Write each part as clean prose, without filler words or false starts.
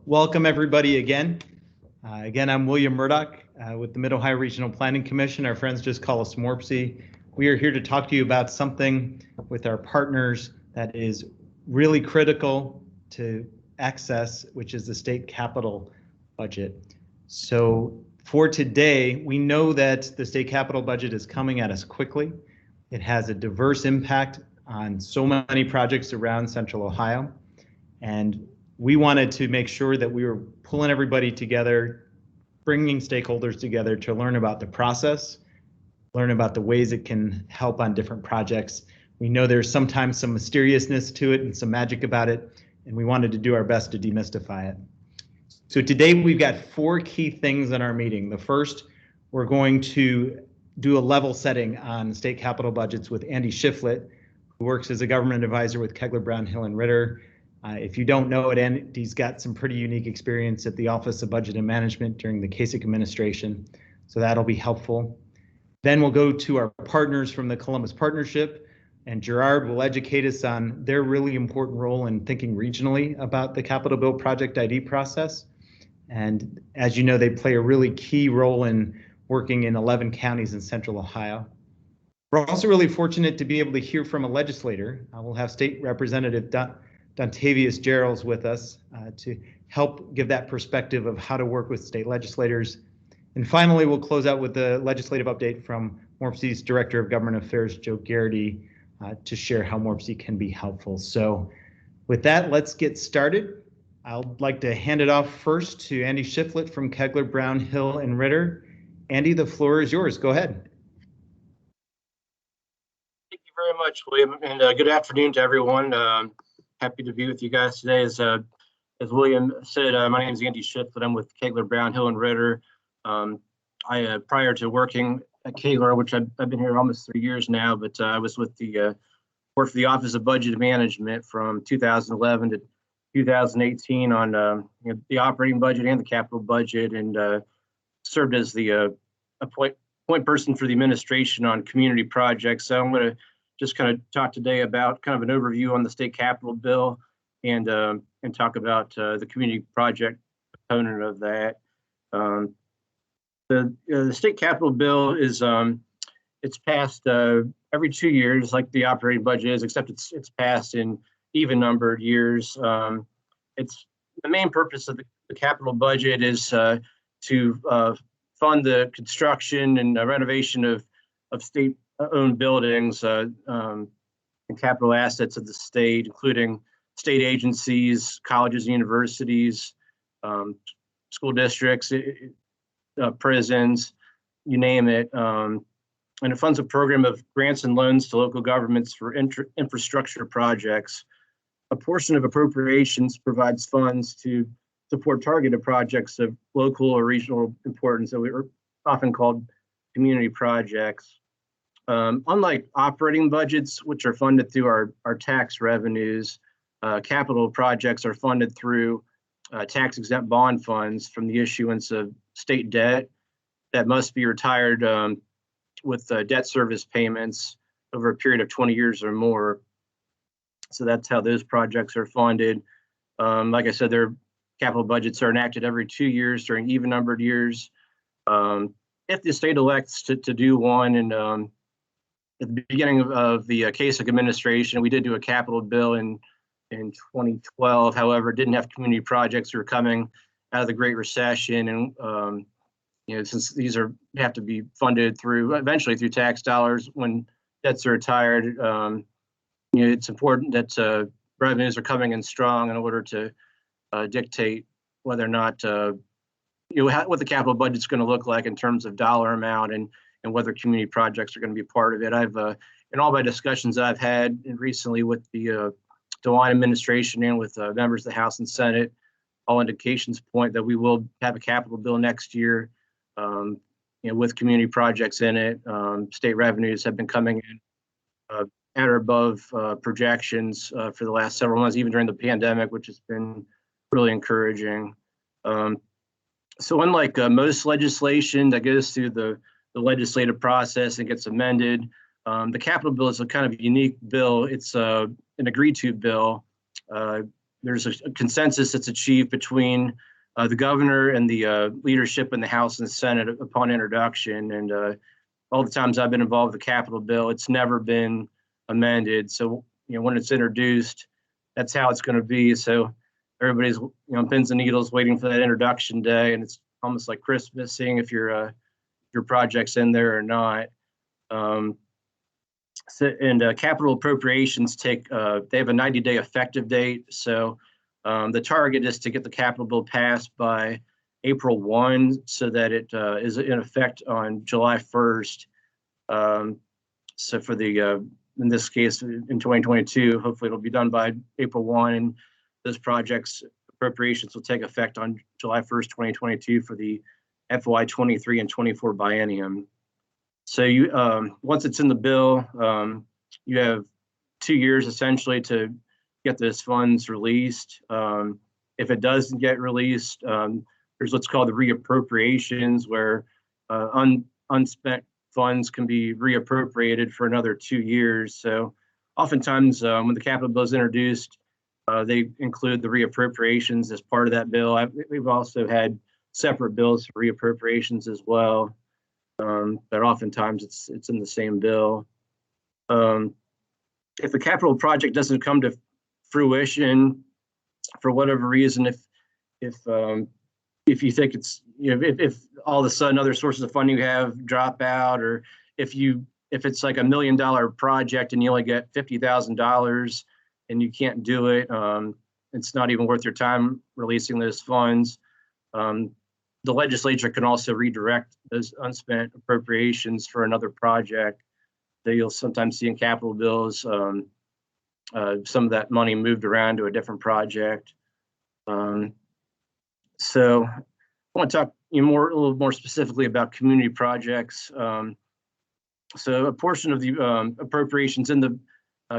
welcome everybody again. I'm William Murdoch with the Mid-Ohio Regional Planning Commission. Our friends just call us MORPC. We are here to talk to you about something with our partners that is really critical to access, which is the state capital budget. So for today, we know that the state capital budget is coming at us quickly. It has a diverse impact on so many projects around Central Ohio. And we wanted to make sure that we were pulling everybody together, bringing stakeholders together to learn about the process, learn about the ways it can help on different projects. We know there's sometimes some mysteriousness to it and some magic about it, and we wanted to do our best to demystify it. So today we've got 4 key things in our meeting. The first, we're going to do a level setting on state capital budgets with Andy Schifflett, who works as a government advisor with Kegler, Brown, Hill, and Ritter. If you don't know it, Andy's got some pretty unique experience at the Office of Budget and Management during the Kasich administration, so that'll be helpful. Then we'll go to our partners from the Columbus Partnership, and Gerard will educate us on their really important role in thinking regionally about the Capital Bill project ID process. And as you know, they play a really key role in working in 11 counties in Central Ohio. We're also really fortunate to be able to hear from a legislator. We'll have State Representative Dontavius Gerald's with us to help give that perspective of how to work with state legislators. And finally, we'll close out with the legislative update from MORPC's Director of Government Affairs, Joe Garrity, to share how MORPC can be helpful. So with that, let's get started. I'd like to hand it off first to Andy Schifflett from Kegler, Brown, Hill, and Ritter. Andy, the floor is yours. Go ahead. Thank you very much, William, and good afternoon to everyone. Happy to be with you guys today. As William said, my name is Andy Schifflett. I'm with Kegler, Brown, Hill, and Ritter. Prior to working at Kegler, which I've been here almost 3 years now, but I was with worked for the Office of Budget Management from 2011 to 2018 on the operating budget and the capital budget, and served as the point person for the administration on community projects. So I'm going to just kind of talk today about kind of an overview on the state capital bill and talk about the community project component of that. The state capital bill is it's passed every 2 years, like the operating budget is, except it's passed in even numbered years. It's the main purpose of the capital budget is to fund the construction and renovation of state-owned buildings and capital assets of the state, including state agencies, colleges, universities, school districts, prisons, you name it. And it funds a program of grants and loans to local governments for infrastructure projects. A portion of appropriations provides funds to support targeted projects of local or regional importance that are often called community projects. Unlike operating budgets, which are funded through our tax revenues, capital projects are funded through tax-exempt bond funds from the issuance of state debt that must be retired with debt service payments over a period of 20 years or more. So that's how those projects are funded. Like I said, their capital budgets are enacted every 2 years during even-numbered years. If the state elects to do one, and at the beginning of the Kasich administration, we did do a capital bill in 2012. However, didn't have community projects who were coming out of the Great Recession, and since these have to be funded eventually through tax dollars when debts are retired, it's important that revenues are coming in strong in order to dictate whether or not what the capital budget is going to look like in terms of dollar amount and whether community projects are going to be part of it. I've in all my discussions that I've had recently with the DeWine administration and with members of the House and Senate, all indications point that we will have a capital bill next year, with community projects in it. State revenues have been coming in at or above projections for the last several months, even during the pandemic, which has been really encouraging. So unlike most legislation that goes through the legislative process and gets amended, the capital bill is a kind of unique bill. It's an agreed to bill. there's a consensus that's achieved between the governor and the leadership in the House and the Senate upon introduction. And all the times I've been involved with the capital bill, it's never been amended. So, when it's introduced, that's how it's going to be. So everybody's, pins and needles waiting for that introduction day. And it's almost like Christmas, seeing if your project's in there or not. Capital appropriations they have a 90-day effective date. So the target is to get the capital bill passed by April 1 so that it is in effect on July 1st. So for in this case, in 2022, hopefully it'll be done by April 1, and those projects appropriations will take effect on July 1st, 2022 for the FY 23 and 24 biennium. So once it's in the bill, you have 2 years essentially to get those funds released. If it doesn't get released, there's what's called the Re-Appropriations, where unspent funds can be reappropriated for another 2 years. So oftentimes when the capital bill is introduced, they include the Re-Appropriations as part of that bill. We've also had separate bills for reappropriations as well, but oftentimes it's in the same bill. If the capital project doesn't come to fruition for whatever reason, if you think it's, if all of a sudden other sources of funding you have drop out, or if it's like $1 million project and you only get $50,000 and you can't do it, it's not even worth your time releasing those funds. The legislature can also redirect those unspent appropriations for another project that you'll sometimes see in capital bills. Some of that money moved around to a different project. So I want to talk a little more specifically about community projects. So a portion of the appropriations in the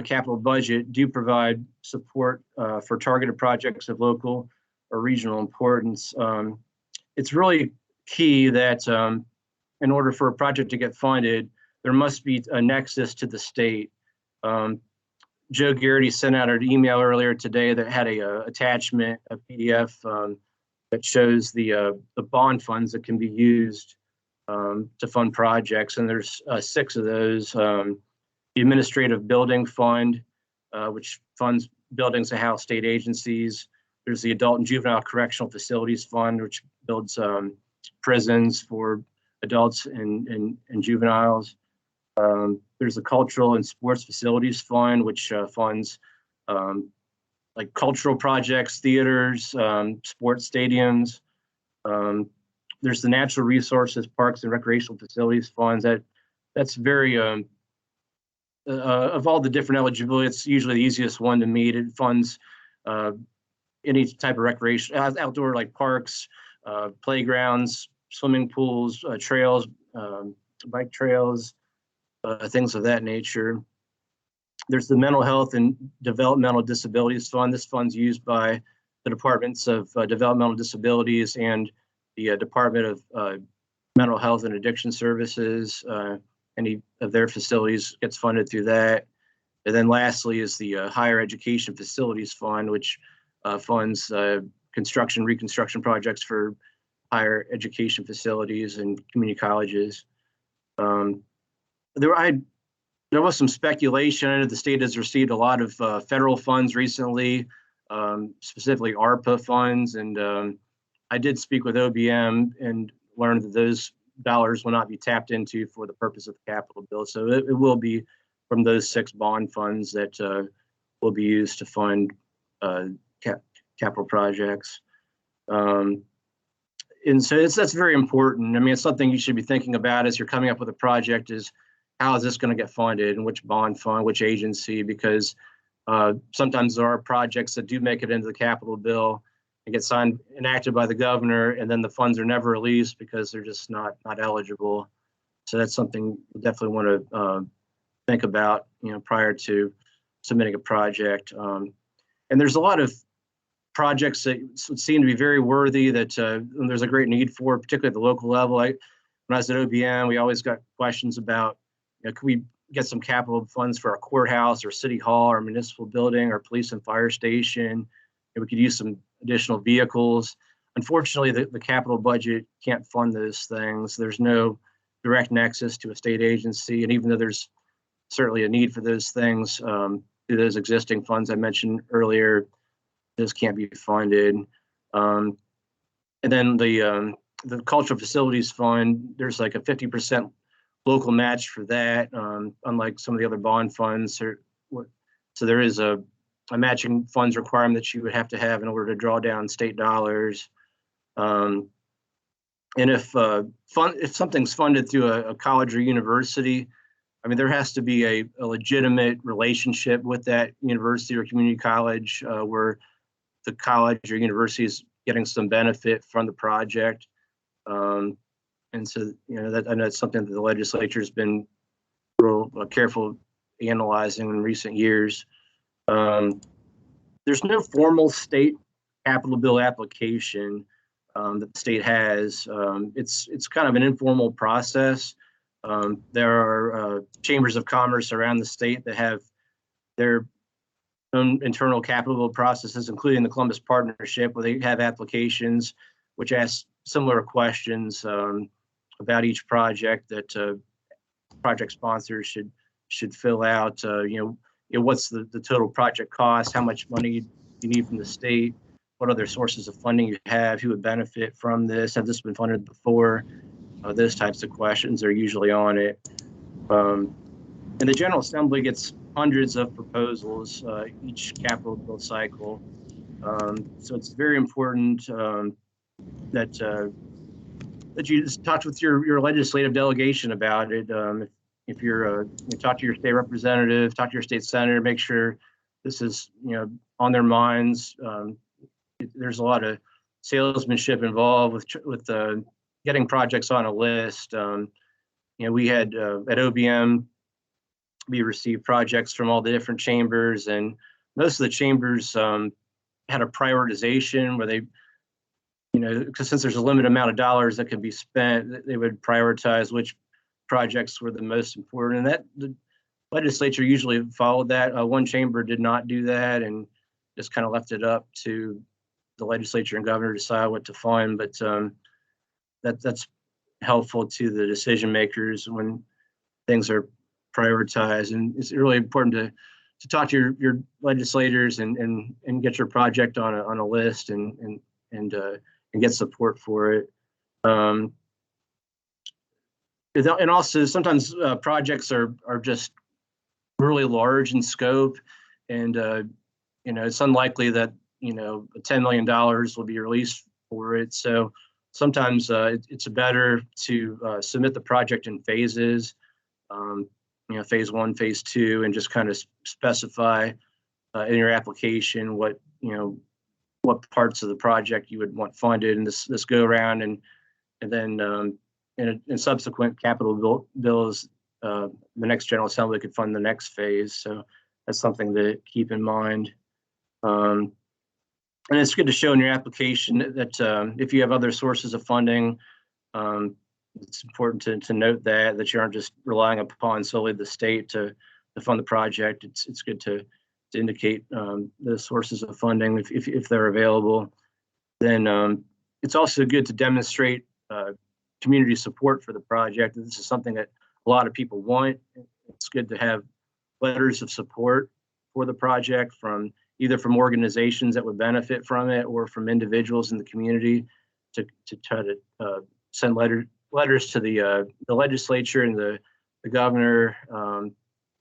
capital budget do provide support for targeted projects of local or regional importance. It's really key that in order for a project to get funded, there must be a nexus to the state. Joe Garrity sent out an email earlier today that had a attachment, a PDF that shows the bond funds that can be used to fund projects, and there's 6 of those. The Administrative Building Fund, which funds buildings that house state agencies. There's the Adult and Juvenile Correctional Facilities Fund, which builds prisons for adults and juveniles. There's the Cultural and Sports Facilities Fund, which funds like cultural projects, theaters, sports stadiums. There's the Natural Resources, Parks and Recreational Facilities Funds. That's very, of all the different eligibility, it's usually the easiest one to meet. It funds any type of recreation, outdoor, like parks, playgrounds, swimming pools, trails, bike trails, things of that nature. There's the Mental Health and Developmental Disabilities Fund. This fund's used by the Departments of Developmental Disabilities and the Department of Mental Health and Addiction Services. Any of their facilities gets funded through that. And then lastly is the Higher Education Facilities Fund, which funds reconstruction projects for higher education facilities and community colleges. There was some speculation. I know the state has received a lot of federal funds recently, specifically ARPA funds, and I did speak with OBM and learned that those dollars will not be tapped into for the purpose of the capital bill. So it will be from those 6 bond funds that will be used to fund capital projects. And so that's very important. I mean, it's something you should be thinking about as you're coming up with a project, is how is this going to get funded and which bond fund, which agency, because sometimes there are projects that do make it into the capital bill and get enacted by the governor, and then the funds are never released because they're just not eligible. So that's something you definitely want to think about, prior to submitting a project. And there's a lot of projects that seem to be very worthy that there's a great need for, particularly at the local level. When I was at OBM, we always got questions about, could we get some capital funds for our courthouse or city hall or municipal building or police and fire station? we could use some additional vehicles. Unfortunately, the capital budget can't fund those things. There's no direct nexus to a state agency, and even though there's certainly a need for those things, through those existing funds I mentioned earlier, those can't be funded. And then the Cultural Facilities Fund, there's like a 50% local match for that, unlike some of the other bond funds. So there is a matching funds requirement that you would have to have in order to draw down state dollars. And if something's funded through a college or university, I mean, there has to be a legitimate relationship with that university or community college where the college or university is getting some benefit from the project. And so, you know, I know it's something that the legislature has been real careful analyzing in recent years. There's no formal state capital bill application that the state has. It's kind of an informal process. There are chambers of commerce around the state that have their own internal capital bill processes, including the Columbus Partnership, where they have applications which ask similar questions about each project that project sponsors should fill out. You know, what's the total project cost? How much money you need from the state? What other sources of funding you have? Who would benefit from this? Have this been funded before? Those types of questions are usually on it. And the General Assembly gets hundreds of proposals each capital bill cycle. So it's very important that you just talk with your legislative delegation about it. If you talk to your state representative, talk to your state senator, make sure this is, you know, on their minds. There's a lot of salesmanship involved with getting projects on a list. You know, we had at OBM, we received projects from all the different chambers, and most of the chambers had a prioritization where they, you know, because since there's a limited amount of dollars that can be spent, they would prioritize which projects were the most important. And that the legislature usually followed that. One chamber did not do that and just kind of left it up to the legislature and governor to decide what to fund. But that's helpful to the decision makers when things are prioritized. And it's really important to talk to your legislators and get your project on a list and get support for it. And also sometimes projects are just really large in scope, and you know, it's unlikely that, you know, $10 million will be released for it. So sometimes it's better to submit the project in phases, you know, phase 1, phase 2, and just kind of specify in your application what, you know, what parts of the project you would want funded in this go around, and then in subsequent capital bills, the next General Assembly could fund the next phase. So that's something to keep in mind. And it's good to show in your application that if you have other sources of funding, it's important to note that you aren't just relying upon solely the state to fund the project. It's good to indicate the sources of funding if they're available. Then it's also good to demonstrate community support for the project. This is something that a lot of people want. It's good to have letters of support for the project from either from organizations that would benefit from it or from individuals in the community to try to send letters to the legislature and the governor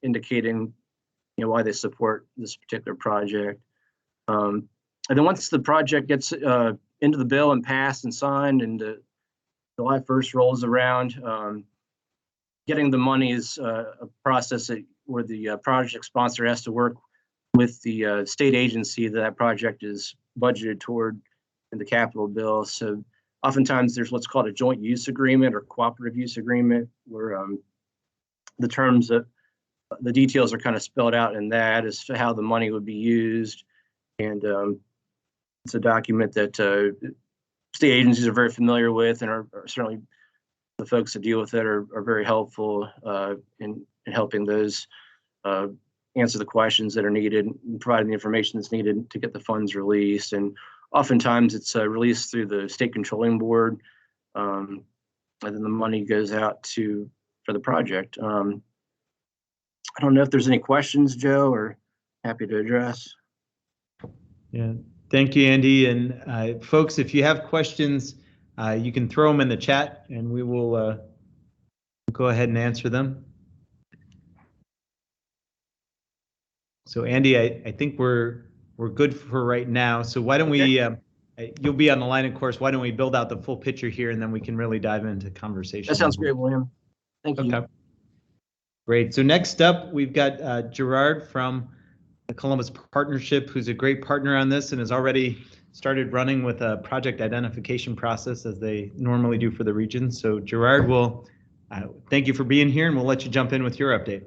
indicating, you know, why they support this particular project. And then once the project gets into the bill and passed and signed and July 1st rolls around, getting the money is a process where the project sponsor has to work with the state agency that project is budgeted toward in the capital bill. So oftentimes there's what's called a joint use agreement or cooperative use agreement, where the terms of the details are kind of spelled out in that as to how the money would be used. And it's a document that state agencies are very familiar with, and are certainly the folks that deal with it are very helpful in helping those answer the questions that are needed and provide the information that's needed to get the funds released. And oftentimes it's released through the state controlling board, and then the money goes out for the project. I don't know if there's any questions, Joe, or happy to address. Yeah, thank you, Andy. And folks, if you have questions, you can throw them in the chat and we will go ahead and answer them. So Andy, I think we're good for right now. So why don't we, you'll be on the line, of course, why don't we build out the full picture here and then we can really dive into conversation. That sounds great, William. Thank you. Okay. Great. So next up, we've got Gerard from the Columbus Partnership, who's a great partner on this and has already started running with a project identification process as they normally do for the region. So Gerard, will thank you for being here and we'll let you jump in with your update.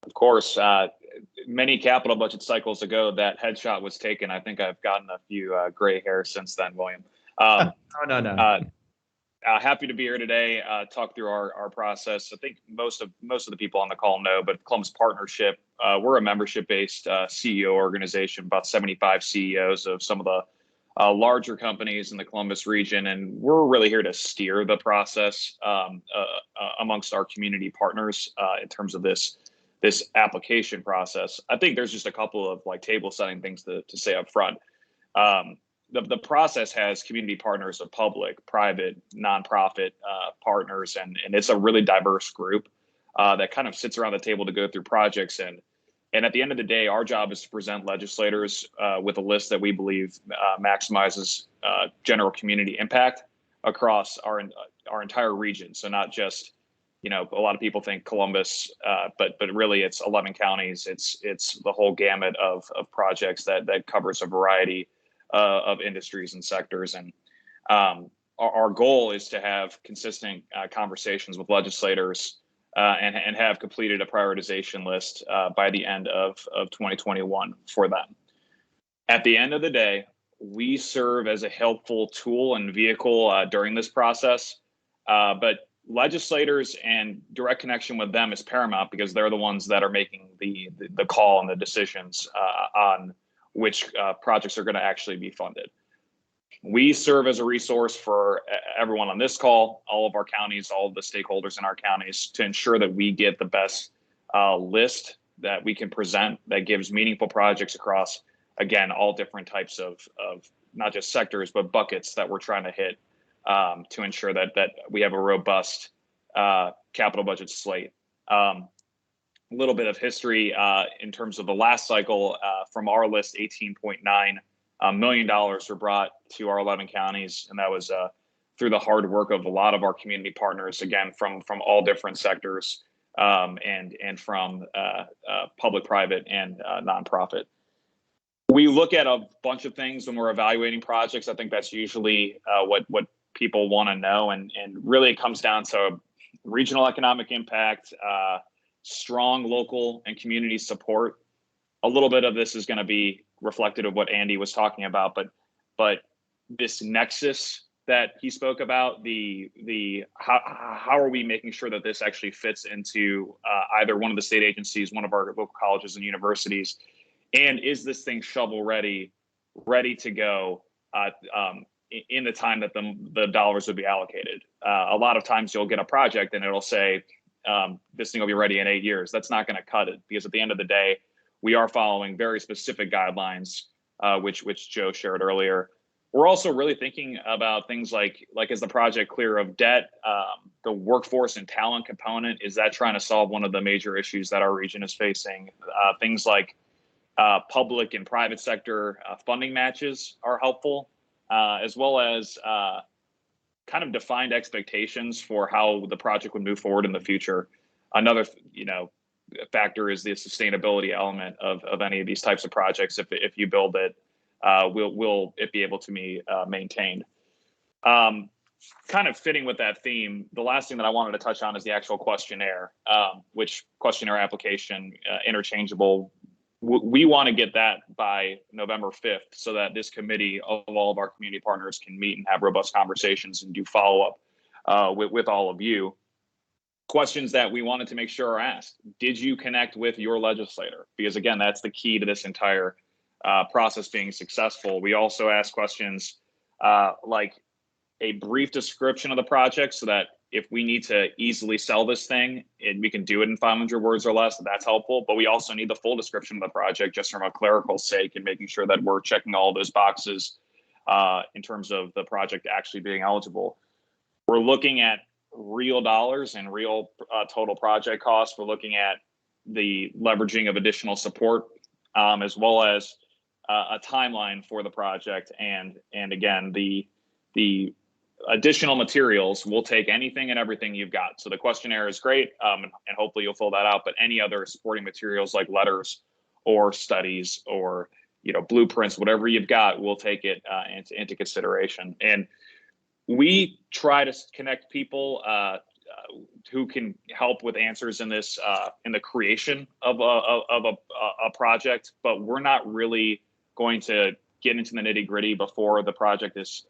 Of course. Many capital budget cycles ago, that headshot was taken. I think I've gotten a few gray hairs since then, William. No. Happy to be here today, talk through our process. I think most of the people on the call know, but Columbus Partnership, we're a membership-based CEO organization, about 75 CEOs of some of the larger companies in the Columbus region, and we're really here to steer the process amongst our community partners in terms of this application process. I think there's just a couple of table setting things to say up front. The process has community partners of public, private, nonprofit partners, and it's a really diverse group that kind of sits around the table to go through projects. And at the end of the day, our job is to present legislators with a list that we believe maximizes general community impact across our entire region. So not just, a lot of people think Columbus, but really it's 11 counties. It's the whole gamut of projects that covers a variety of industries and sectors. And our goal is to have consistent conversations with legislators and have completed a prioritization list by the end of 2021 for them. At the end of the day, we serve as a helpful tool and vehicle during this process, but legislators and direct connection with them is paramount because they're the ones that are making the call and the decisions on which projects are going to actually be funded. We serve as a resource for everyone on this call, all of our counties, all of the stakeholders in our counties, to ensure that we get the best list that we can present that gives meaningful projects across, again, all different types of not just sectors, but buckets that we're trying to hit to ensure that we have a robust capital budget slate. A little bit of history in terms of the last cycle. From our list, $18.9 million were brought to our 11 counties, and that was through the hard work of a lot of our community partners, again, from all different sectors and from public, private, and nonprofit. We look at a bunch of things when we're evaluating projects. I think that's usually what people want to know, and really it comes down to regional economic impact, strong local and community support. A little bit of this is going to be reflected of what Andy was talking about, but this nexus that he spoke about, the how are we making sure that this actually fits into either one of the state agencies, one of our local colleges and universities, and is this thing shovel ready to go in the time that the dollars would be allocated. A lot of times you'll get a project and it'll say, this thing will be ready in 8 years. That's not going to cut it, because at the end of the day, we are following very specific guidelines, which Joe shared earlier. We're also really thinking about things like is the project clear of debt? The workforce and talent component, is that trying to solve one of the major issues that our region is facing? Things like public and private sector funding matches are helpful, as well as kind of defined expectations for how the project would move forward in the future. Another, factor is the sustainability element of any of these types of projects. If you build it, will it be able to be maintained? Kind of fitting with that theme, the last thing that I wanted to touch on is the actual questionnaire, which questionnaire application, interchangeable. We want to get that by November 5th so that this committee of all of our community partners can meet and have robust conversations and do follow-up with all of you. questions that we wanted to make sure are asked. Did you connect with your legislator? Because again, that's the key to this entire process being successful. We also ask questions like a brief description of the project, so that if we need to easily sell this thing and we can do it in 500 words or less, that's helpful. But we also need the full description of the project, just from a clerical sake, and making sure that we're checking all those boxes in terms of the project actually being eligible. We're looking at real dollars and real total project costs. We're looking at the leveraging of additional support, as well as a timeline for the project. And again, the additional materials, we'll take anything and everything you've got. So the questionnaire is great, and hopefully you'll fill that out, but any other supporting materials like letters or studies or blueprints, whatever you've got, we'll take it into consideration. And we try to connect people who can help with answers in this in the creation of a project, but we're not really going to get into the nitty-gritty before the project is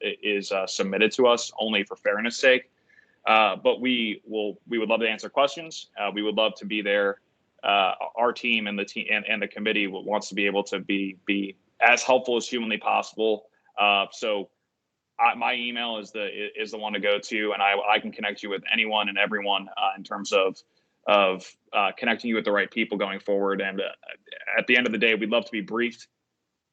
submitted to us, only for fairness sake. But we would love to answer questions. We would love to be there. Our team and the team and the committee wants to be able to be as helpful as humanly possible. My email is the one to go to, and I can connect you with anyone and everyone in terms of connecting you with the right people going forward. And at the end of the day, we'd love to be briefed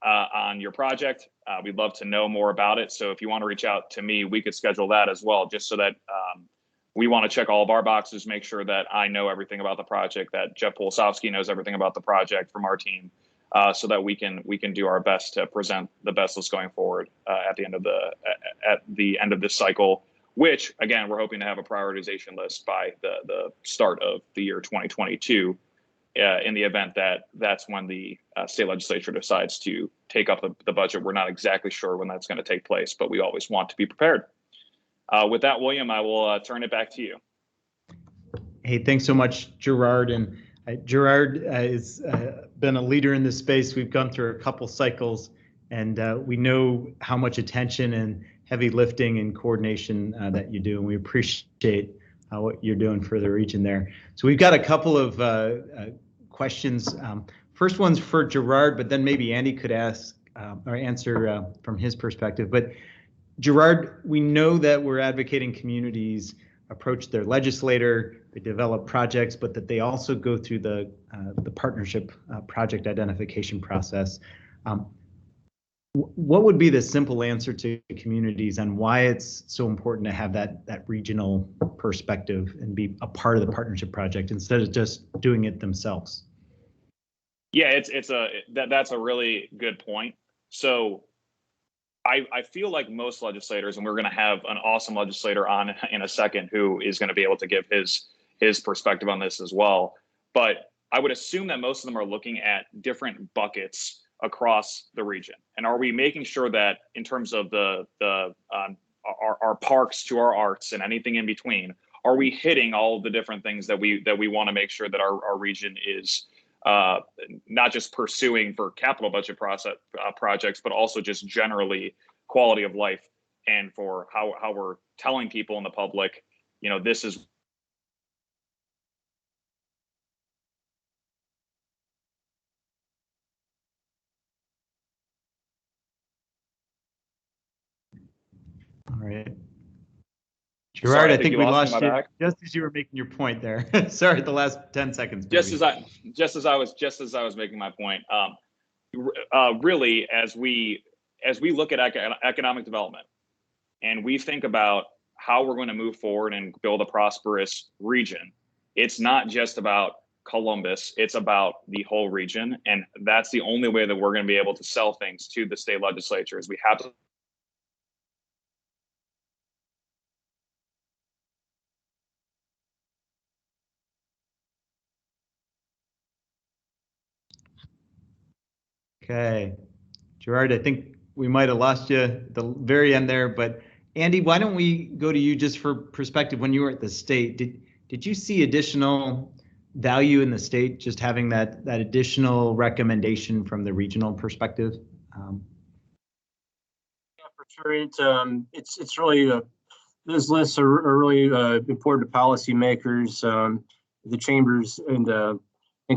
on your project. We'd love to know more about it. So if you want to reach out to me, we could schedule that as well, just so that we want to check all of our boxes, make sure that I know everything about the project, that Jeff Polisowski knows everything about the project from our team, so that we can do our best to present the best list going forward at the end of this cycle, which again, we're hoping to have a prioritization list by the start of the year 2022. In the event that that's when the state legislature decides to take up the budget. We're not exactly sure when that's going to take place, but we always want to be prepared. With that, William, I will turn it back to you. Hey, thanks so much, Gerard. And Gerard has been a leader in this space. We've gone through a couple cycles, and we know how much attention and heavy lifting and coordination that you do, and we appreciate what you're doing for the region there. So we've got a couple of questions. First one's for Gerard, but then maybe Andy could ask or answer from his perspective. But Gerard, we know that we're advocating communities approach their legislator, they develop projects, but that they also go through the partnership project identification process. What would be the simple answer to communities on why it's so important to have that regional perspective and be a part of the partnership project instead of just doing it themselves? Yeah, that's a really good point. So I feel like most legislators, and we're going to have an awesome legislator on in a second who is going to be able to give his perspective on this as well. But I would assume that most of them are looking at different buckets across the region. And are we making sure that in terms of our parks to our arts and anything in between, are we hitting all of the different things that we want to make sure that our region is not just pursuing for capital budget projects, but also just generally quality of life, and for how we're telling people in the public, this is. All right. Gerard, I think we lost you just as you were making your point there. Sorry, the last 10 seconds. Just as I was making my point. Really, as we look at economic development, and we think about how we're going to move forward and build a prosperous region, it's not just about Columbus, it's about the whole region. And that's the only way that we're going to be able to sell things to the state legislature, is we have to. Okay, Gerard, I think we might have lost you at the very end there, but Andy, why don't we go to you just for perspective? When you were at the state, did you see additional value in the state just having that additional recommendation from the regional perspective? Yeah, for sure. It's really those lists are really important to policymakers. The chambers and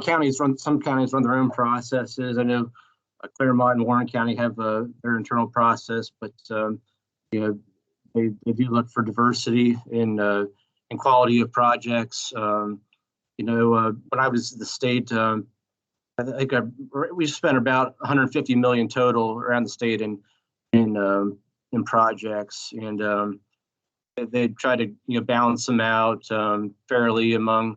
counties some counties run their own processes. I know Claremont and Warren County have their internal process, but you know, they do look for diversity in quality of projects. You know, when I was at the state, I think we spent about 150 million total around the state in projects, and they try to balance them out fairly among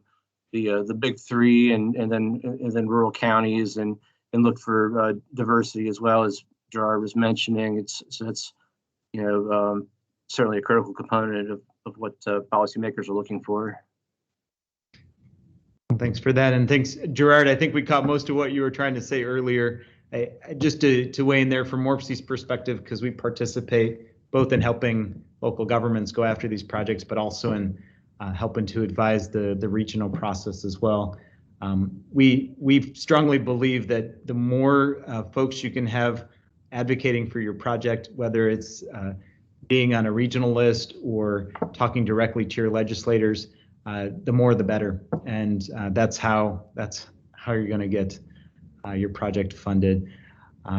the big three and then rural counties, and look for diversity as well, as Gerard was mentioning. It's certainly a critical component of what policymakers are looking for. Thanks for that, and thanks, Gerard. I think we caught most of what you were trying to say earlier. Just to weigh in there from MORPC's perspective, because we participate both in helping local governments go after these projects, but also in helping to advise the regional process as well. We strongly believe that the more folks you can have advocating for your project, whether it's being on a regional list or talking directly to your legislators, the more the better, and that's how you're going to get your project funded.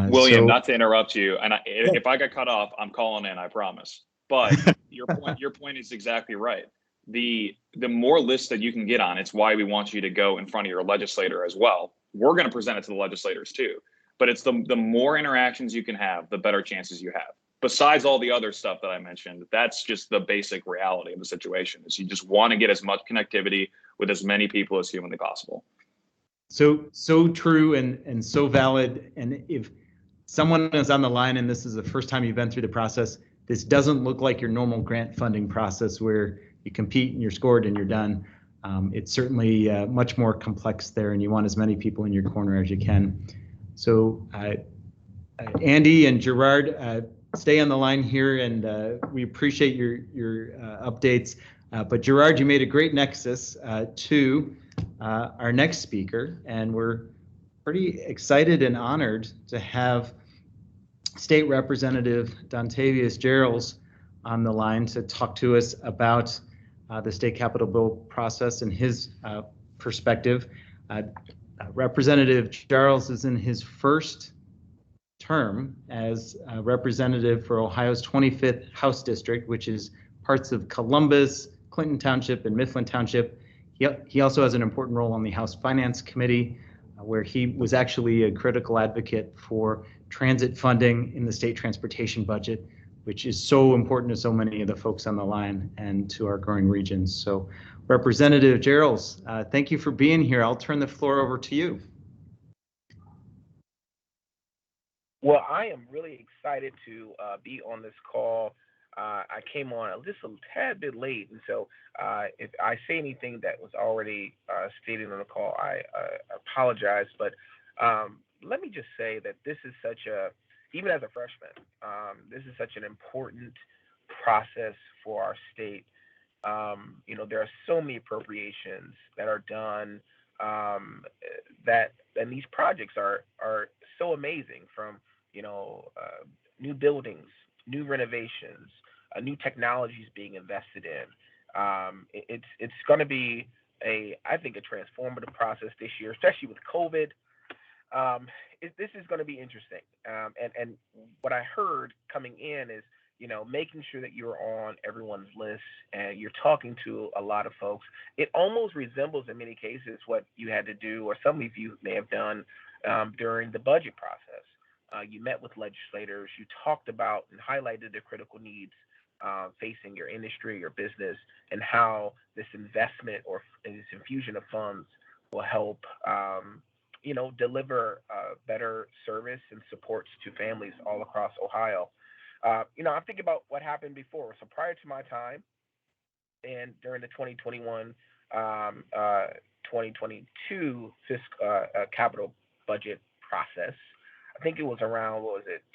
William, not to interrupt you, and if I got cut off, I'm calling in, I promise. But your point is exactly right. The more lists that you can get on, it's why we want you to go in front of your legislator as well. We're going to present it to the legislators too, but it's the more interactions you can have, the better chances you have. Besides all the other stuff that I mentioned, that's just the basic reality of the situation, is you just want to get as much connectivity with as many people as humanly possible. So true and so valid. And if someone is on the line and this is the first time you've been through the process, this doesn't look like your normal grant funding process where you compete and you're scored and you're done. It's certainly much more complex there, and you want as many people in your corner as you can. So Andy and Gerard, stay on the line here, and we appreciate your updates. But Gerard, you made a great nexus to our next speaker, and we're pretty excited and honored to have State Representative Dontavius Geralds on the line to talk to us about the state capital bill process and his perspective. Representative Geralds is in his first term as representative for Ohio's 25th House District, which is parts of Columbus, Clinton Township, and Mifflin Township. He also has an important role on the House Finance Committee, where he was actually a critical advocate for transit funding in the state transportation budget, which is so important to so many of the folks on the line and to our growing regions. So Representative Geralds, thank you for being here. I'll turn the floor over to you. Well, I am really excited to be on this call. I came on just a tad bit late, and so if I say anything that was already stated on the call, I apologize. But let me just say that this is even as a freshman, this is such an important process for our state. There are so many appropriations that are done and these projects are so amazing, from new buildings, new renovations, new technologies being invested in. It's going to be I think a transformative process this year, especially with COVID. This is going to be interesting. And what I heard coming in is, making sure that you're on everyone's list and you're talking to a lot of folks. It almost resembles in many cases what you had to do, or some of you may have done during the budget process. You met with legislators, you talked about and highlighted the critical needs facing your industry, your business, and how this investment or this infusion of funds will help deliver better service and supports to families all across Ohio. I'm thinking about what happened before. So prior to my time, and during the 2021, 2022 fiscal capital budget process, I think it was around,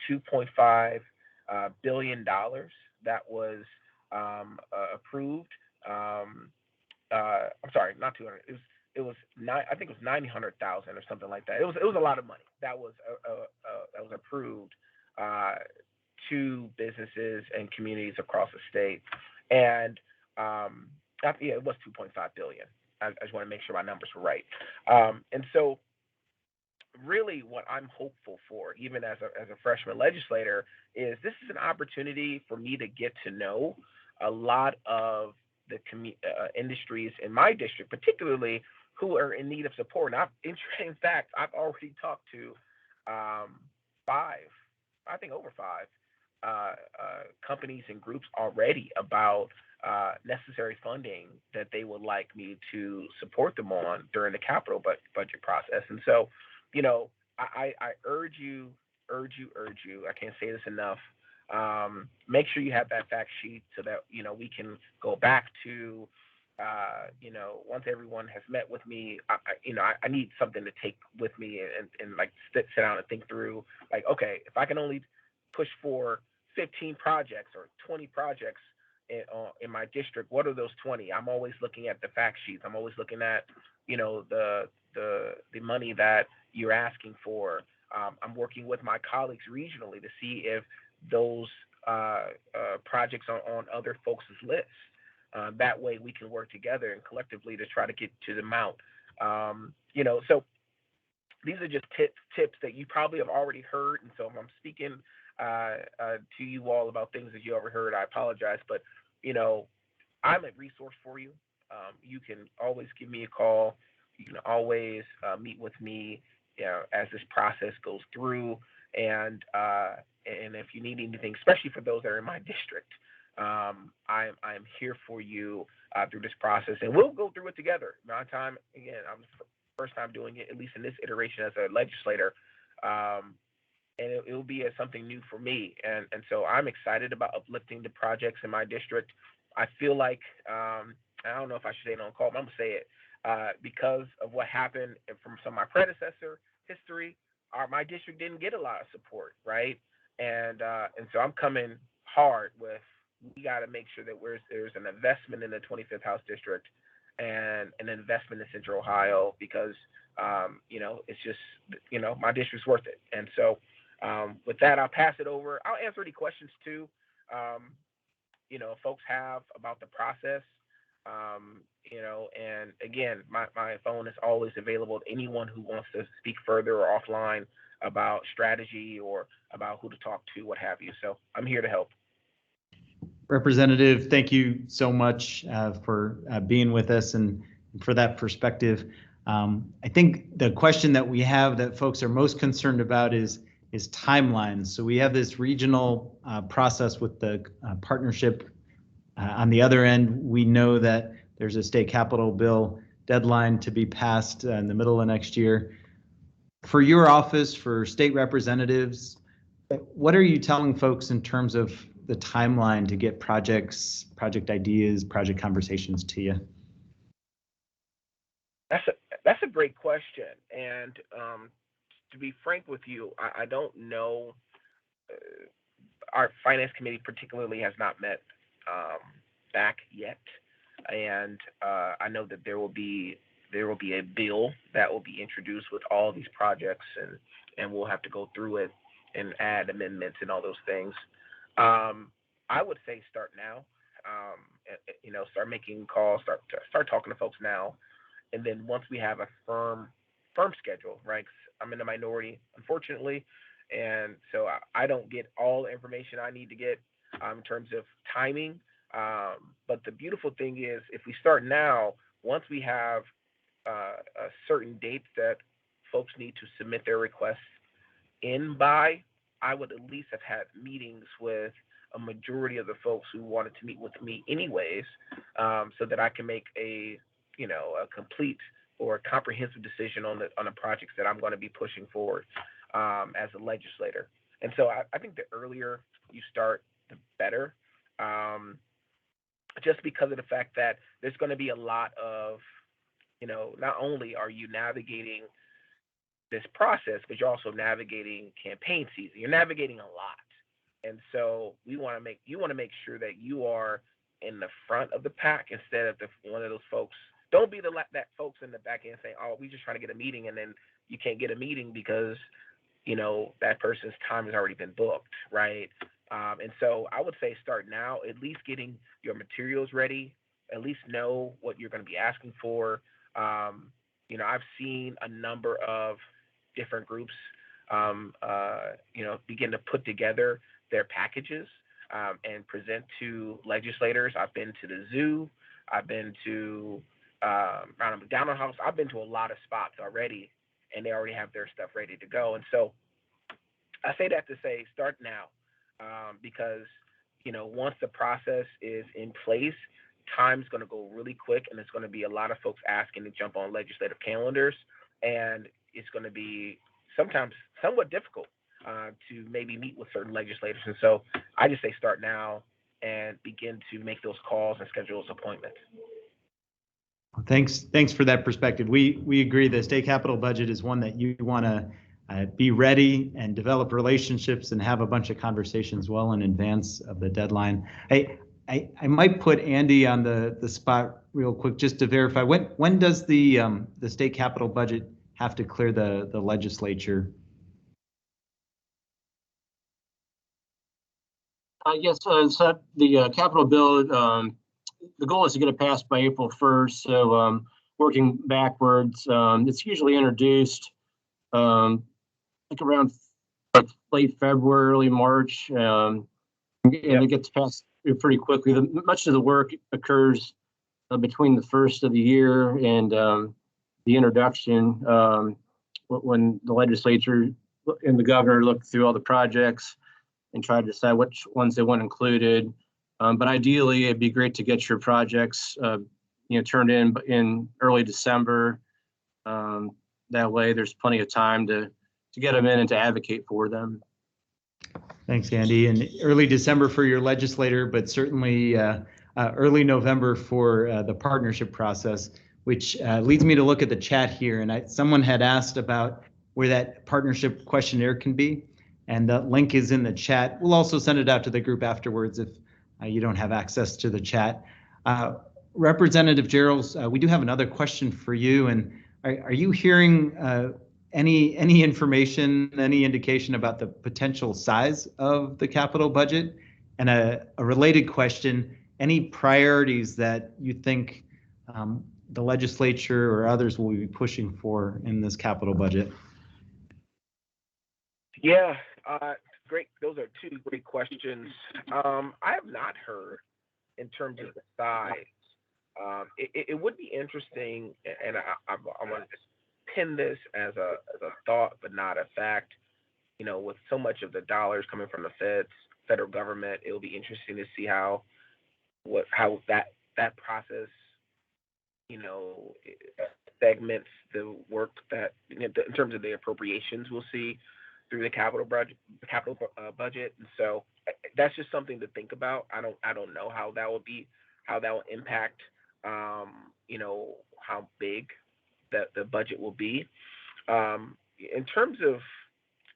$2.5 billion that was approved. I'm sorry, not 200. It was nine. I think it was 900,000 or something like that. It was a lot of money that was approved to businesses and communities across the state. And yeah, it was 2.5 billion. I just want to make sure my numbers were right. And so really what I'm hopeful for, even as a freshman legislator, is this is an opportunity for me to get to know a lot of the industries in my district, particularly who are in need of support. And in fact, I've already talked to over five companies and groups already about necessary funding that they would like me to support them on during the capital budget process. And so, you know, I urge you, I can't say this enough. Make sure you have that fact sheet so that, you know, we can go back to, you know, once everyone has met with me, I need something to take with me and like sit down and think through, like, okay, if I can only push for 15 projects or 20 projects in my district, what are those 20? I'm always looking at the fact sheets. I'm always looking at, you know, the money that you're asking for. I'm working with my colleagues regionally to see if those projects are on other folks' lists. That way we can work together and collectively to try to get to the amount. You know, so these are just tips that you probably have already heard. And so if I'm speaking to you all about things that you overheard, I apologize. But, you know, I'm a resource for you. You can always give me a call. You can always meet with me, you know, as this process goes through. And if you need anything, especially for those that are in my district, I'm here for you through this process, and we'll go through it together. My time, again, I'm first time doing it, at least in this iteration as a legislator, and it will be something new for me. And so I'm excited about uplifting the projects in my district. I feel like I don't know if I should say it on call, but I'm gonna say it because of what happened from some of my predecessor history. My district didn't get a lot of support, right? And so I'm coming hard with, we got to make sure that there's an investment in the 25th House District and an investment in Central Ohio, because, you know, it's just, you know, my district's worth it. And so with that, I'll pass it over. I'll answer any questions too, you know, folks have about the process, you know, and again, my phone is always available to anyone who wants to speak further or offline about strategy or about who to talk to, what have you. So I'm here to help. Representative, thank you so much for being with us and for that perspective. I think the question that we have that folks are most concerned about is timelines. So we have this regional process with the partnership. On the other end, we know that there's a state capital bill deadline to be passed in the middle of next year. For your office, for state representatives, what are you telling folks in terms of the timeline to get project ideas, project conversations to you? That's a great question. And to be frank with you, I don't know. Our finance committee particularly has not met back yet. And I know that there will be a bill that will be introduced with all these projects, and we'll have to go through it and add amendments and all those things. I would say start now. You know, start making calls, start talking to folks now, and then once we have a firm schedule, right? 'Cause I'm in the minority, unfortunately, and so I don't get all the information I need to get in terms of timing. But the beautiful thing is, if we start now, once we have a certain date that folks need to submit their requests in by, I would at least have had meetings with a majority of the folks who wanted to meet with me anyways, so that I can make a complete or a comprehensive decision on the projects that I'm going to be pushing forward as a legislator. And so I think the earlier you start, the better, just because of the fact that there's going to be a lot of, you know, not only are you navigating this process, but you're also navigating campaign season. You're navigating a lot. And so you want to make sure that you are in the front of the pack instead of one of those folks. Don't be that folks in the back end saying, "Oh, we just trying to get a meeting," and then you can't get a meeting because, you know, that person's time has already been booked, right? And so I would say start now, at least getting your materials ready, at least know what you're going to be asking for. I've seen a number of different groups, begin to put together their packages and present to legislators. I've been to the zoo. I've been to Ronald McDonald House. I've been to a lot of spots already, and they already have their stuff ready to go. And so I say that to say start now, because once the process is in place, time's going to go really quick, and it's going to be a lot of folks asking to jump on legislative calendars, and it's going to be sometimes somewhat difficult to maybe meet with certain legislators. And so I just say start now and begin to make those calls and schedule those appointments. Thanks for that perspective. We agree the state capital budget is one that you want to be ready and develop relationships and have a bunch of conversations well in advance of the deadline. I might put Andy on the spot real quick just to verify. When does the state capital budget have to clear the legislature? Yes, so the capital bill, the goal is to get it passed by April 1st. So working backwards, it's usually introduced like around late February, early March, and it gets passed pretty quickly. Much of the work occurs between the first of the year and the introduction, when the legislature and the governor look through all the projects and try to decide which ones they want included. But ideally, it'd be great to get your projects turned in early December. That way, there's plenty of time to get them in and to advocate for them. Thanks, Andy. And early December for your legislator, but certainly early November for the partnership process, which leads me to look at the chat here. And someone had asked about where that partnership questionnaire can be, and the link is in the chat. We'll also send it out to the group afterwards if you don't have access to the chat. Representative Gerald, we do have another question for you. And are you hearing any information, any indication about the potential size of the capital budget? And a related question, any priorities that you think the legislature or others will be pushing for in this capital budget? Yeah, great. Those are two great questions. I have not heard in terms of the size. It would be interesting, and I want to just pin this as a thought, but not a fact. With so much of the dollars coming from the federal government, it'll be interesting to see how that process, segments the work that in terms of the appropriations we'll see through the capital budget. And so that's just something to think about. I don't know how that will impact, how big that the budget will be. In terms of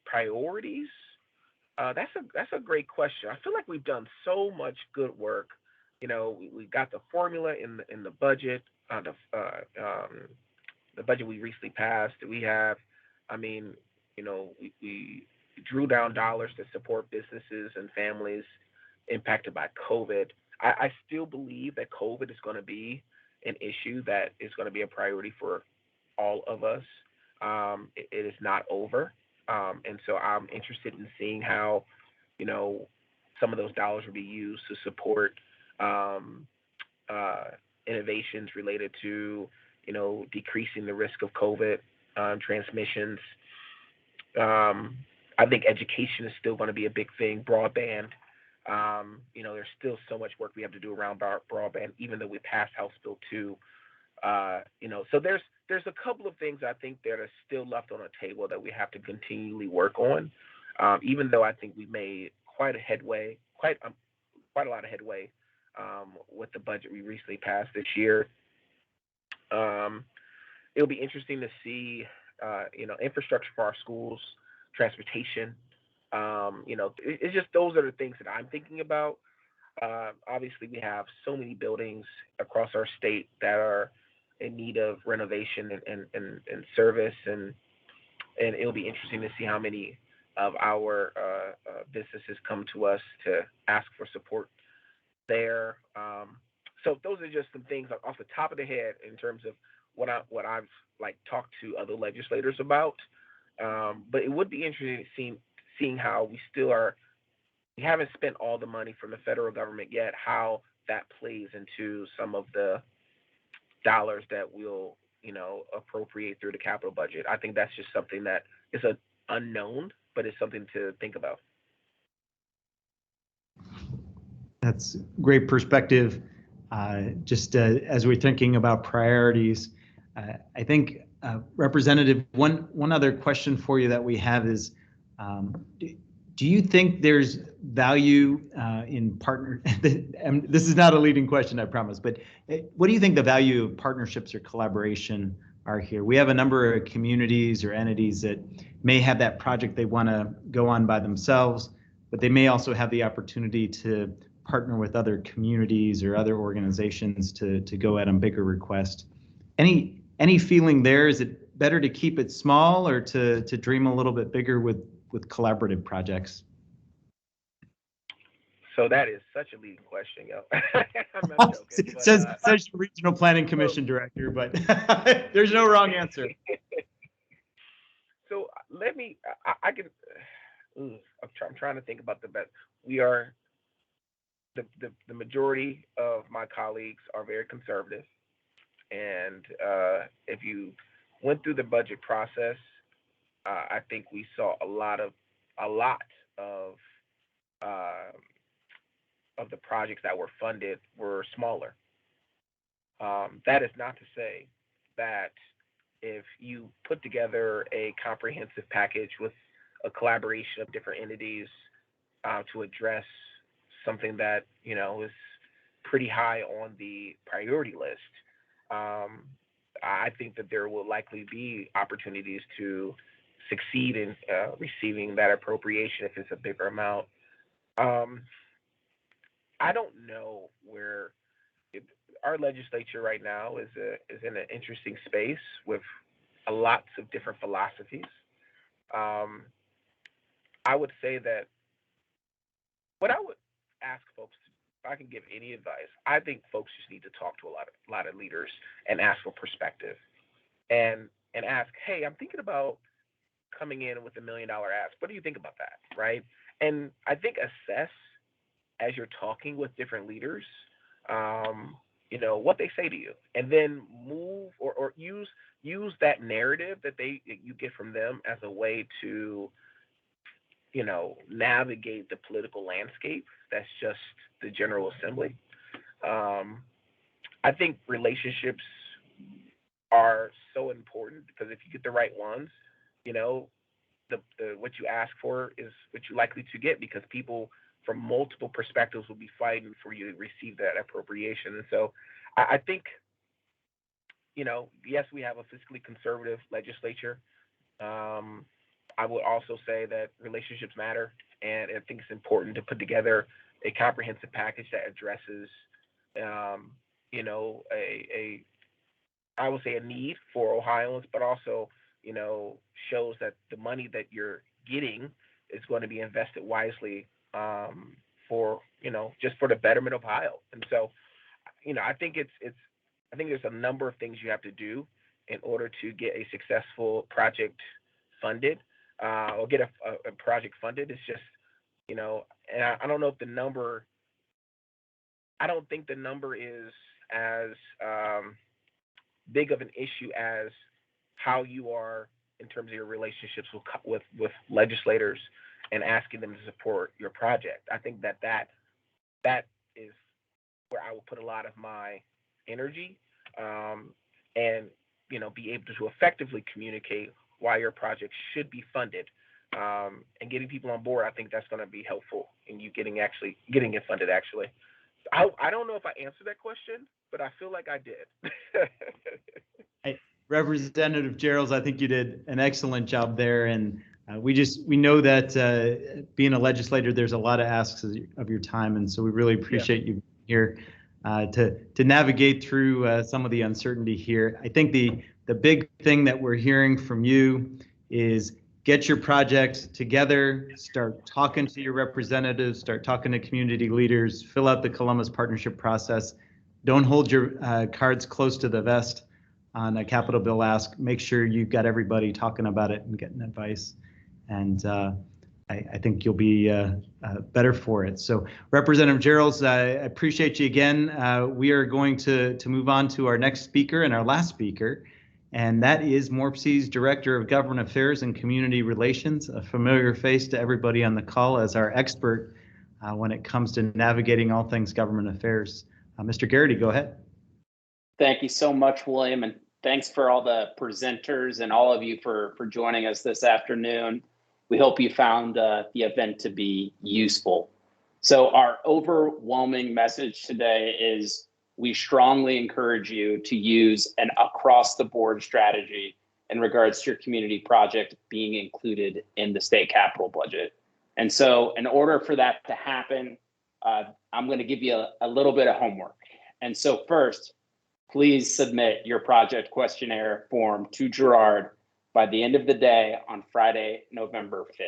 priorities, that's a great question. I feel like we've done so much good work. We got the formula in the budget, the budget we recently passed. We have, we drew down dollars to support businesses and families impacted by COVID. I still believe that COVID is going to be an issue that is going to be a priority for all of us. It is not over. And so I'm interested in seeing how, some of those dollars will be used to support innovations related to, decreasing the risk of COVID transmissions. I think education is still going to be a big thing. Broadband. There's still so much work we have to do around broadband, even though we passed House Bill 2. So there's a couple of things I think that are still left on the table that we have to continually work on. Even though I think we made quite a lot of headway with the budget we recently passed this year. It'll be interesting to see, infrastructure for our schools, transportation. It's just those are the things that I'm thinking about. Obviously, we have so many buildings across our state that are in need of renovation and service, and it'll be interesting to see how many of our businesses come to us to ask for support there. So those are just some things off the top of the head in terms of what I've like talked to other legislators about. But it would be interesting seeing how we haven't spent all the money from the federal government yet, how that plays into some of the dollars that we'll, appropriate through the capital budget. I think that's just something that is an unknown, but it's something to think about. That's great perspective. Just as we're thinking about priorities, I think Representative, one other question for you that we have is, do you think there's value in partner? This is not a leading question, I promise, but what do you think the value of partnerships or collaboration are here? We have a number of communities or entities that may have that project they want to go on by themselves, but they may also have the opportunity to partner with other communities or other organizations to go at a bigger request. Any feeling there? Is it better to keep it small or to dream a little bit bigger with collaborative projects? So that is such a leading question, yo. I'm joking, says the Regional Planning Commission director, but there's no wrong answer. So let me, I'm trying to think about the best. We are, the majority of my colleagues are very conservative. And if you went through the budget process, I think we saw a lot of the projects that were funded were smaller. That is not to say that if you put together a comprehensive package with a collaboration of different entities to address something that is pretty high on the priority list, I think that there will likely be opportunities to succeed in receiving that appropriation if it's a bigger amount. I don't know where our legislature right now is in an interesting space with lots of different philosophies. I would say that what I would ask folks, if I can give any advice, I think folks just need to talk to a lot of leaders and ask for perspective, and ask, hey, I'm thinking about coming in with $1 million ask. What do you think about that, right? And I think assess as you're talking with different leaders, what they say to you, and then move or use that narrative that you get from them as a way to, navigate the political landscape. That's just the General Assembly. I think relationships are so important because if you get the right ones, what you ask for is what you're likely to get, because people from multiple perspectives will be fighting for you to receive that appropriation. And so I think, yes, we have a fiscally conservative legislature. I would also say that relationships matter, and I think it's important to put together a comprehensive package that addresses, I would say a need for Ohioans, but also, shows that the money that you're getting is going to be invested wisely for, just for the betterment of Ohio. And so, I think I think there's a number of things you have to do in order to get a successful project funded, or get a project funded. It's just, and I don't know if I don't think the number is as big of an issue as how you are in terms of your relationships with legislators and asking them to support your project. I think that is where I will put a lot of my energy, and be able to effectively communicate why your project should be funded, and getting people on board. I think that's going to be helpful in you getting it funded. Actually, I don't know if I answered that question, but I feel like I did. Representative Gerald, I think you did an excellent job there, and we know that being a legislator, there's a lot of asks of your time, and so we really appreciate you here to navigate through some of the uncertainty here. I think the big thing that we're hearing from you is get your project together, start talking to your representatives, start talking to community leaders, fill out the Columbus partnership process. Don't hold your cards close to the vest on a capital bill ask. Make sure you've got everybody talking about it and getting advice. And I think you'll be better for it. So Representative Geralds, I appreciate you again. We are going to move on to our next speaker and our last speaker, and that is MORPC's Director of Government Affairs and Community Relations, a familiar face to everybody on the call as our expert when it comes to navigating all things government affairs. Mr. Garrity, go ahead. Thank you so much, William, and thanks for all the presenters and all of you for joining us this afternoon. We hope you found the event to be useful. So our overwhelming message today is we strongly encourage you to use an across-the-board strategy in regards to your community project being included in the state capital budget. And so in order for that to happen, I'm going to give you a little bit of homework. And so first, please submit your project questionnaire form to Gerard by the end of the day on Friday, November 5th.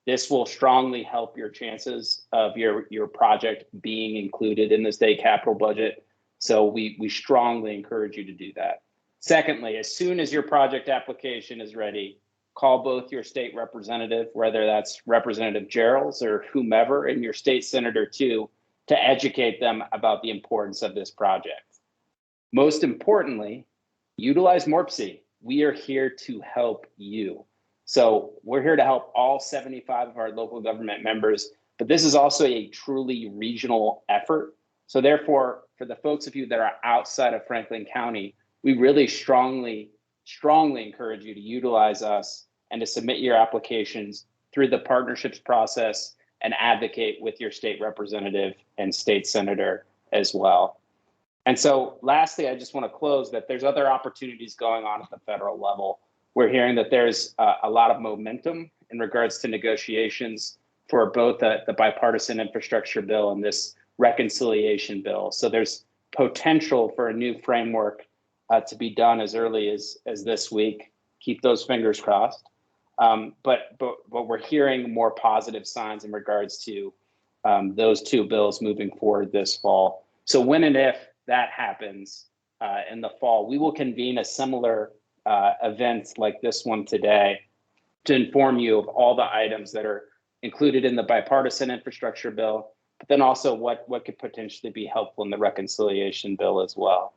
This will strongly help your chances of your project being included in the state capital budget. So we strongly encourage you to do that. Secondly, as soon as your project application is ready, call both your state representative, whether that's Representative Geralds or whomever, and your state senator too, to educate them about the importance of this project. Most importantly, utilize MORPC. We are here to help you. So we're here to help all 75 of our local government members, but this is also a truly regional effort. So therefore, for the folks of you that are outside of Franklin County, we really strongly encourage you to utilize us and to submit your applications through the partnerships process and advocate with your state representative and state senator as well. And so lastly, I just want to close that there's other opportunities going on at the federal level. We're hearing that there's a lot of momentum in regards to negotiations for both the bipartisan infrastructure bill and this reconciliation bill. So there's potential for a new framework to be done as early as this week. Keep those fingers crossed. But we're hearing more positive signs in regards to those two bills moving forward this fall. So when and if that happens in the fall, we will convene a similar event like this one today to inform you of all the items that are included in the bipartisan infrastructure bill, but then also what could potentially be helpful in the reconciliation bill as well.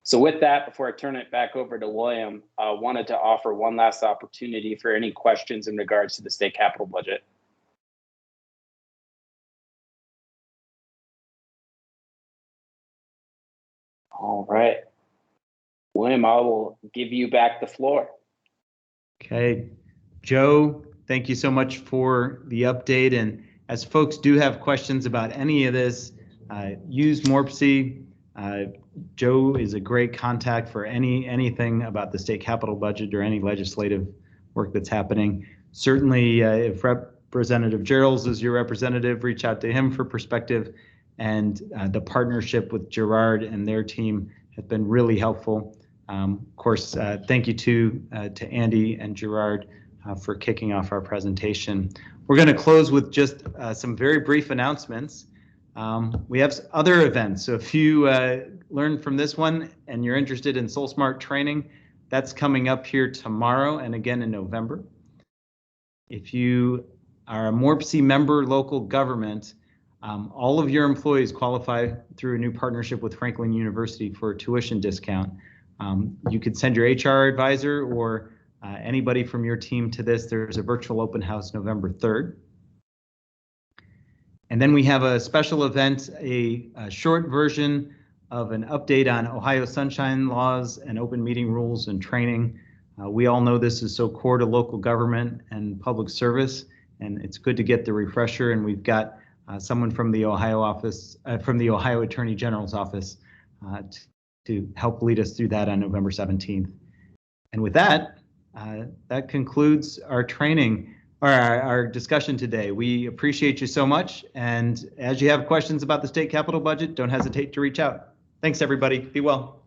So with that, before I turn it back over to William, I wanted to offer one last opportunity for any questions in regards to the state capital budget. All right, William, I will give you back the floor. Okay, Joe, thank you so much for the update. And as folks do have questions about any of this, use MORPC. Joe is a great contact for anything about the state capital budget or any legislative work that's happening. Certainly, if Representative Geralds is your representative, reach out to him for perspective. And the partnership with Gerard and their team has been really helpful. Of course, thank you to Andy and Gerard for kicking off our presentation. We're going to close with just some very brief announcements. We have other events. So if you learned from this one and you're interested in SoulSmart training, that's coming up here tomorrow and again in November. If you are a MORPC member local government, all of your employees qualify through a new partnership with Franklin University for a tuition discount. You could send your HR advisor or anybody from your team to this. There's a virtual open house November 3rd. And then we have a special event, a short version of an update on Ohio sunshine laws and open meeting rules and training. We all know this is so core to local government and public service, and it's good to get the refresher. And we've got someone from the Ohio office, from the Ohio Attorney General's office to help lead us through that on November 17th. And with that, that concludes our training or our discussion today. We appreciate you so much. And as you have questions about the state capital budget, don't hesitate to reach out. Thanks, everybody. Be well.